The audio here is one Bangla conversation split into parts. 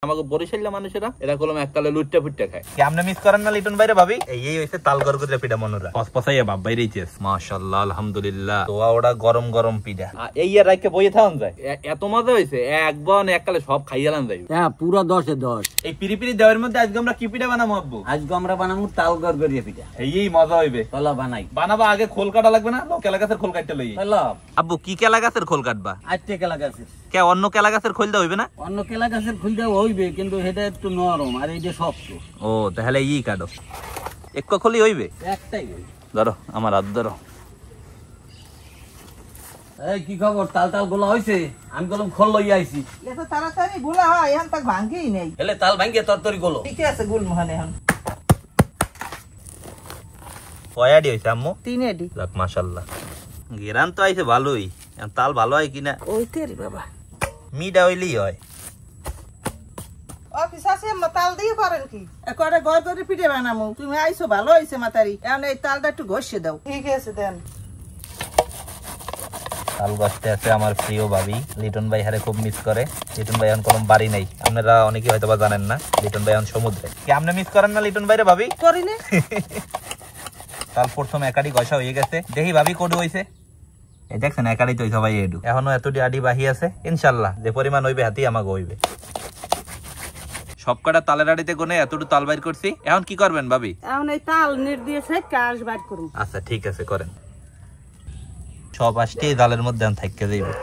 আমাকে বরিশালের মানুষেরা এরা কলম এককালে লুটটা ফুটটা খায়। কেমনে মিস করেন না লিটন ভাইরে ভাবি? এই হইছে তাল গরগরে পিঠা মনুরা। পছপছাইয়া বাপ বাইরেইছে। মাশাআল্লাহ আলহামদুলিল্লাহ। তো ওটা গরম গরম পিঠা। এই আর রাইকে বইয়ে থাকুন যায়। এত মজা হইছে একবার এককালে সব খাইয়ালাম যাই। হ্যাঁ পুরো 10 এ 10। এই পিরিপিরি দেওয়ার মধ্যে আজকে আমরা কি পিঠা বানাবো আব্বু? আজকে আমরা বানাবো তাল গরগরিয়া পিঠা। এই মজা হইবে। চলো বানাই। বানাবা আগে খোল কাটা লাগবে না? কেলা গাছের খোল কাটতে লই। চলো আব্বু কি কেলা গাছের খোল কাটবা? আজকে কেলা গাছের। কে অন্য কেলা গাছের খোল দেওয়া হইবে না? অন্য কেলা গাছের খোল দেওয়া হইবে কিন্তু এটা একটু নরম আর এই যে শক্ত। ও তাহলে ই কাটো। এক খোলই হইবে? একটাই হইবে। ধরো আমার হাত ধরো। এই কি খবর? তাল তাল গোলা হইছে? আমি কলম খোল লই আইছি। এত তাড়াতাড়ি গোলা হয় এখন তাক ভাঙকেই নেই। এলে তাল ভাঙ্গে তরতরি গোলো। ঠিক আছে গুল মহানে এখন। কয়াডি হইছে আম্মু? 3 এডি। যাক মাশাআল্লাহ। গেরান তো আইছে ভালোই। তাল ভালো হয় কিনা? ওইতে রে বাবা। মিডা হইলেই হয়। অফিস আছে তাল দিয়ে করেন কি? একবারে গয় করে পিঠে বানামু। তুমি আইছো ভালো হইছে মাতারি। এখন এই তালটা একটু ঘষে দাও। ঠিক আছে দেন। তাল গাছতে আছে আমার প্রিয় ভাবি লিটন ভাই হারে খুব মিস করে। লিটন ভাই এখন কোনো বাড়ি নাই, আপনারা অনেকেই হয়তো বা জানেন না। লিটন ভাই এখন সমুদ্রে। কি আপনি মিস করেন না লিটন ভাইরে ভাবি? করি না। তাল প্রথম একাডি গসা হয়ে গেছে। দেখি ভাবি কোড হইছে। এই দেখছেন একাডি তো সবাই এডু। এখনো এতটি আডি বাহি আছে। ইনশাআল্লাহ যে পরিমাণ হইবে হাতি আমাকে হইবে। সবকটা তালের আড়িতে কোনে এতটু তাল বাইর করছি। এখন কি করবেন ভাবি? এখন এই তাল নেট দিয়ে সাইড কাজ বাইর করব। আচ্ছা ঠিক আছে করেন। সব আসতেই তালের মধ্যে থাইকে যাইবে।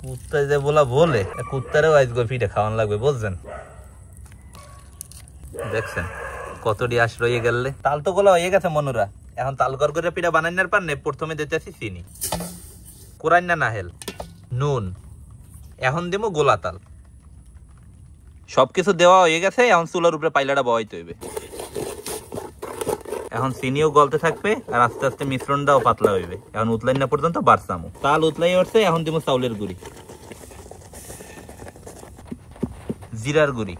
কুত্তা যে বলে কুত্তারেও আজকে পিঠে খাওয়ান লাগবে বুঝছেন। দেখছেন কতটি আশ রয়ে গেলে। তাল তো গোলা হয়ে গেছে মনুরা। এখন তাল গরগরে পিঠা বানাইনার পার নে প্রথমে দিতেছি চিনি, কোরাইন না নাহেল, নুন। এখন দেবো গোলা তাল। সবকিছু দেওয়া হয়ে গেছে। এখন চুলার উপরে পাইলাটা বহাইতে হইবে। এখন চিনিও গলতে থাকবে আর আস্তে আস্তে মিশ্রণটাও পাতলা হইবে। এখন উতলাই না পর্যন্ত বাড়সামো। তাল উতলাই উঠছে। এখন দিব চাউলের গুঁড়ি, জিরার গুঁড়ি।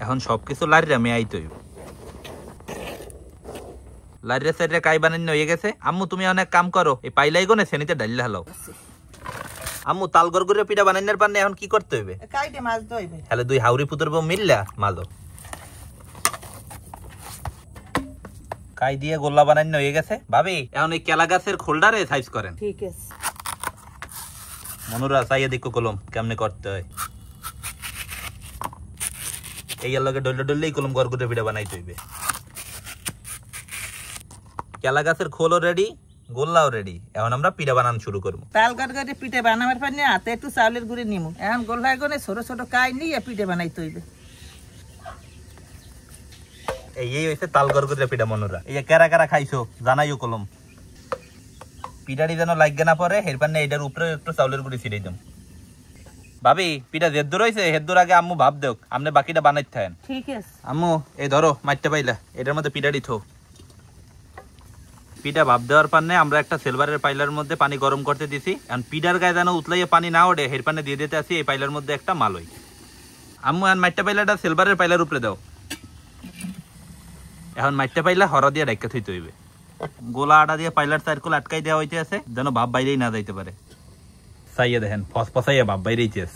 এখন সবকিছু লারিরা মেয়াইতে হইবে। লারিরা সাইডে কাই বানানো হয়ে গেছে। আম্মু তুমি অনেক কাম করো, এই পাইলাই গনে সেনিতে ডাইলে হালাও। আম্মু তাল গরগরে পিঠা বানাইনার পারনে এখন কি করতে হইবে? কাইটে মাছ দইবে। তাহলে দুই হাউরি পুতর বউ মিললা মালো। কাই দিয়ে গোল্লা বানানো হয়ে গেছে। ভাবি এখন এই কেলা গাছের খোলডারে সাইজ করেন। ঠিক আছে। মনুরা চাইয়া দেখো কলম কেমনে করতে হয়। এই লগে ডলে ডললেই কলম গরগরে পিঠা বানাইতে হইবে। কেলা গাছের খোলও রেডি, গোল্লাও রেডি। এখন আমরা পিঠা বানানো শুরু করবো। তাল গরগরে পিঠে বানাবার পারনে হাতে একটু চাউলের গুঁড়ি নিমু। এখন গোল্লা গনে ছোট ছোট কাই নিয়ে পিঠে বানাইতে হইবে। এই হইছে তাল গরগরে পিঠা মনুরা। এই কেরা কেরা খাইছো জানাইও কলম। পিঠাটি যেন লাগবে না পরে এর পারনে এটার উপরে একটু চাউলের গুঁড়ি ছিটাই দাম। ভাবি পিঠা যেদ্দুর হয়েছে হেদ্দুর আগে আম্মু ভাব দেখ, আপনি বাকিটা বানাইতে থাকেন। ঠিক আছে। আম্মু এই ধরো মারতে পাইলা, এটার মধ্যে পিঠাটি থো। পিঠা ভাব দেওয়ার পান্নে আমরা একটা সিলভারের পাইলার মধ্যে পানি গরম করতে দিছি। এখন পিঠার গায়ে যেন উতলাইয়ে পানি না ওঠে হের পানে দিয়ে দিতে আসি এই পাইলার মধ্যে একটা মালই। আম্মু এখন মারতে পাইলাটা সিলভারের পাইলার উপরে দাও। এখন মারতে পাইলা হরা দিয়ে ডাইকা থইতে হইবে। গোলা আটা দিয়ে পাইলার সার্কেল আটকাই দেওয়া হইতে আছে যেন ভাব বাইরেই না যাইতে পারে। চাইয়া দেখেন ফসফসাইয়া ভাব বাইরেই চেস।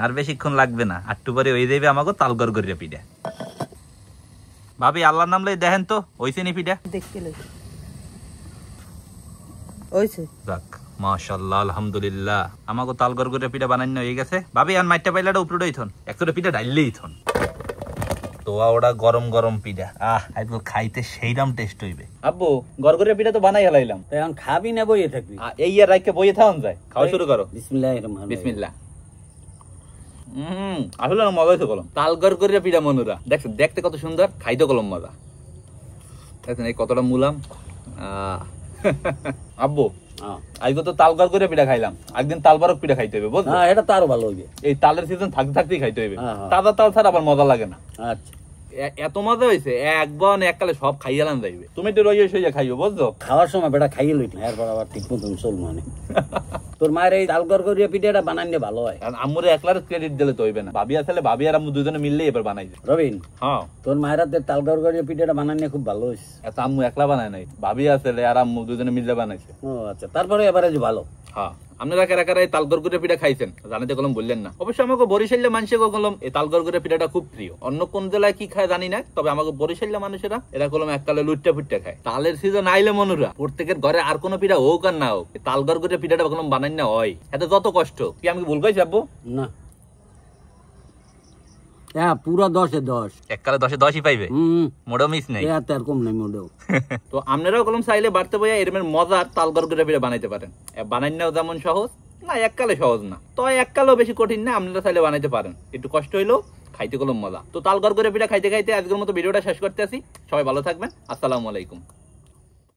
আর বেশিক্ষণ লাগবে না, আটটু পরে হয়ে যাবে আমাকে তাল গরগরিয়া পিঠা। ভাবি আল্লাহর নাম লই দেখেন তো হইছে নি পিঠা? দেখতে লই হইছে। যাক মাশাআল্লাহ আলহামদুলিল্লাহ। আমাকে তাল গরগরিয়া পিঠা বানানো হয়ে গেছে। ভাবি আর মাইটা পাইলাটা উপরে থন, একটু পিঠা ডাইলেই থন। তো ওটা গরম গরম পিঠা আইবো খাইতে সেইরাম টেস্ট হইবে। আব্বু গরগরিয়া পিঠা তো বানাই হেলাইলাম। এখন খাবি না বইয়ে থাকবি? এই আর রাইকে বইয়ে থাকুন যায়। খাওয়া শুরু করো। বিসমিল্লাহির রহমানির রহিম। বিসমিল্লাহ। আসলে না মজা হয়েছে কলম। তাল গরগরিয়া পিঠা মনুরা দেখছেন দেখতে কত সুন্দর, খাইতে কলম মজা। দেখছেন এই কতটা মুলাম। আব্বু আজকে তো তাল গরগরিয়া পিঠা খাইলাম, একদিন তাল বরফ পিঠা খাইতে হবে বুঝলি? হ্যাঁ এটা তো আরো ভালো হইবে। এই তালের সিজন থাকতে থাকতেই খাইতে হবে। তাজা তাল ছাড়া আবার মজা লাগে না। আচ্ছা এত মজা হয়েছে একবার এককালে সব খাইয়ালাম যাইবে। তুমি তো রইয়ে সইয়া খাইও বুঝছো? খাওয়ার সময় বেটা খাইয়ে লইটি এরপর আবার ঠিক মতন চল মানে। তোর মায়ের এই তাল গরগরিয়া পিঠাটা বানাইলে ভালো হয়। কারণ আম্মুরে একলার ক্রেডিট দিলে তো হইবে না। ভাবি আসলে ভাবি আর আম্মু দুজনে মিললেই এবার বানাইছে। রবিন হ্যাঁ তোর মায়ের হাতে তাল গরগরিয়া পিঠাটা বানাইলে খুব ভালো হয়েছে। এত আম্মু একলা বানায় নাই, ভাবি আসলে আর আম্মু দুজনে মিললে বানাইছে। ও আচ্ছা তারপরে এবারে যে ভালো। হ্যাঁ আপনারা কারা কারা এই তাল গরগুরে পিঠা খাইছেন জানাতে কলম বললেন না। অবশ্যই আমাকে বরিশালের মানুষের কলম এই তাল গরগুরে পিঠাটা খুব প্রিয়। অন্য কোন জেলায় কি খায় জানি না, তবে আমাকে বরিশালের মানুষেরা এরা কলম এককালে লুটটা ফুটটা খায়। তালের সিজন আইলে মনুরা প্রত্যেকের ঘরে আর কোনো পিঠা হোক আর না হোক তাল গরগুরে পিঠাটা কলম বানাই না হয়, এতে যত কষ্ট। কি আমি ভুল কইছি আব্বু? না হ্যাঁ পুরা 10-এ 10, এককালে 10-এ 10ই পাইবে, মোড়েও মিস নাই, আর কম নাই মোটেও। তো আপনারাও কলম চাইলে বাড়তে বইয়া এরমের মজার তাল গরগুরে পিঠা বানাইতে পারেন। বানাই নাও যেমন সহজ না, এককালে সহজ না, তো এককালেও বেশি কঠিন না, আপনারা চাইলে বানাইতে পারেন। একটু কষ্ট হইলেও খাইতে কলম মজা। তো তাল গরগুরে পিঠা খাইতে খাইতে আজকের মতো ভিডিওটা শেষ করতে আসি। সবাই ভালো থাকবেন, আসসালামু আলাইকুম।